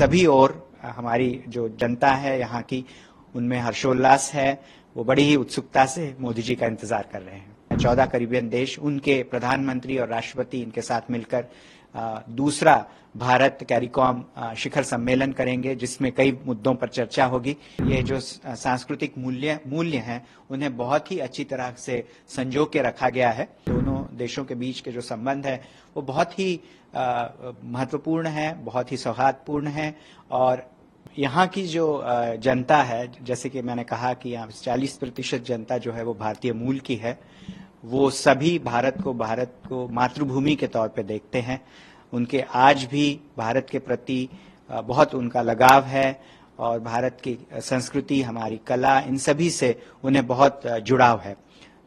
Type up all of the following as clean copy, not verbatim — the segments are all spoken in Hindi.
सभी ओर हमारी जो जनता है यहाँ की, उनमें हर्षोल्लास है। वो बड़ी ही उत्सुकता से मोदी जी का इंतजार कर रहे हैं। 14 करीबियन देश, उनके प्रधानमंत्री और राष्ट्रपति इनके साथ मिलकर दूसरा भारत कैरिकॉम शिखर सम्मेलन करेंगे, जिसमें कई मुद्दों पर चर्चा होगी। ये जो सांस्कृतिक मूल्य हैं, उन्हें बहुत ही अच्छी तरह से संजो के रखा गया है। दोनों देशों के बीच के जो संबंध है वो बहुत ही महत्वपूर्ण है, बहुत ही सौहार्दपूर्ण है। और यहाँ की जो जनता है, जैसे कि मैंने कहा कि यहाँ 40% जनता जो है वो भारतीय मूल की है। वो सभी भारत को मातृभूमि के तौर पे देखते हैं। उनके आज भी भारत के प्रति बहुत उनका लगाव है और भारत की संस्कृति, हमारी कला, इन सभी से उन्हें बहुत जुड़ाव है।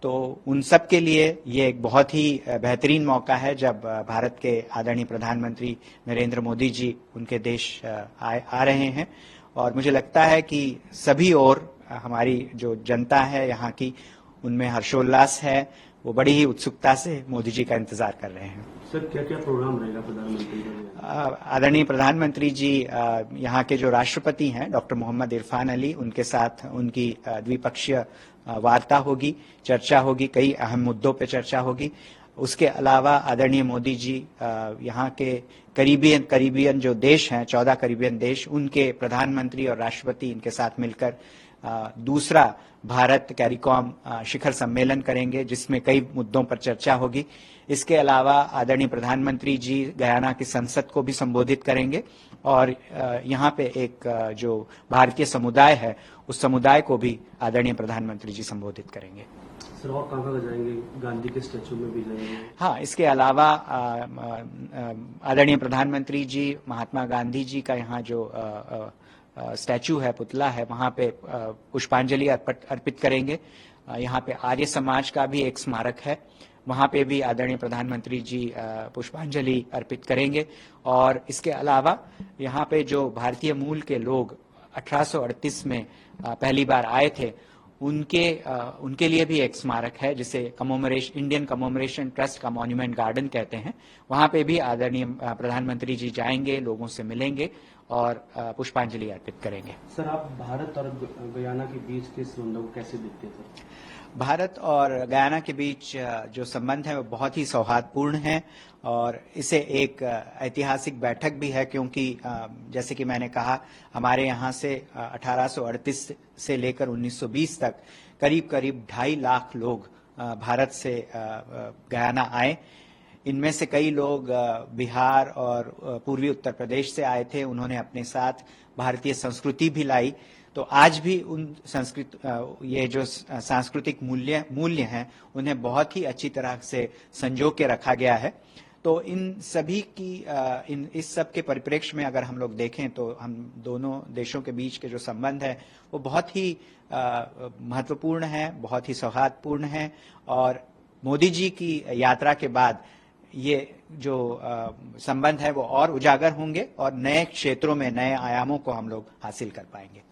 तो उन सब के लिए ये एक बहुत ही बेहतरीन मौका है जब भारत के आदरणीय प्रधानमंत्री नरेंद्र मोदी जी उनके देश आ रहे हैं। और मुझे लगता है कि सभी ओर हमारी जो जनता है यहाँ की, उनमें हर्षोल्लास है। वो बड़ी ही उत्सुकता से मोदी जी का इंतजार कर रहे हैं। सर, क्या क्या प्रोग्राम रहेगा प्रधानमंत्री का? आदरणीय प्रधानमंत्री जी यहाँ के जो राष्ट्रपति हैं डॉक्टर मोहम्मद इरफान अली, उनके साथ उनकी द्विपक्षीय वार्ता होगी, चर्चा होगी, कई अहम मुद्दों पर चर्चा होगी। उसके अलावा आदरणीय मोदी जी यहाँ के करीबियन जो देश हैं, 14 करीबियन देश, उनके प्रधानमंत्री और राष्ट्रपति इनके साथ मिलकर दूसरा भारत कैरिकॉम शिखर सम्मेलन करेंगे, जिसमें कई मुद्दों पर चर्चा होगी। इसके अलावा आदरणीय प्रधानमंत्री जी गयाना की संसद को भी संबोधित करेंगे और यहाँ पे एक जो भारतीय समुदाय है, उस समुदाय को भी आदरणीय प्रधानमंत्री जी संबोधित करेंगे। सर, और कहाँ जाएंगे? गांधी के स्टैचू में भी जाएंगे? हाँ, इसके अलावा आदरणीय प्रधानमंत्री जी महात्मा गांधी जी का यहाँ जो स्टैचू है, पुतला है, वहाँ पे पुष्पांजलि अर्पित करेंगे। यहाँ पे आर्य समाज का भी एक स्मारक है, वहाँ पे भी आदरणीय प्रधानमंत्री जी पुष्पांजलि अर्पित करेंगे। और इसके अलावा यहाँ पे जो भारतीय मूल के लोग 1838 में पहली बार आए थे, उनके लिए भी एक स्मारक है, जिसे इंडियन कमोमरेशन ट्रस्ट का मॉन्यूमेंट गार्डन कहते हैं। वहाँ पे भी आदरणीय प्रधानमंत्री जी जाएंगे, लोगों से मिलेंगे और पुष्पांजलि अर्पित करेंगे। सर, आप भारत और गयाना के बीच के संबंधों को कैसे देखते हैं सर? भारत और गयाना के बीच जो संबंध है वो बहुत ही सौहार्दपूर्ण है और इसे एक ऐतिहासिक बैठक भी है, क्योंकि जैसे कि मैंने कहा, हमारे यहाँ से 1838 से लेकर 1920 तक करीब 2.5 लाख लोग भारत से गयाना आए। इनमें से कई लोग बिहार और पूर्वी उत्तर प्रदेश से आए थे। उन्होंने अपने साथ भारतीय संस्कृति भी लाई। तो आज भी ये जो सांस्कृतिक मूल्य हैं, उन्हें बहुत ही अच्छी तरह से संजो के रखा गया है। तो इन सभी की इस सब के परिप्रेक्ष्य में अगर हम लोग देखें तो हम दोनों देशों के बीच के जो संबंध है वो बहुत ही महत्वपूर्ण है, बहुत ही सौहार्दपूर्ण है। और मोदी जी की यात्रा के बाद ये जो संबंध है वो और उजागर होंगे और नए क्षेत्रों में नए आयामों को हम लोग हासिल कर पाएंगे।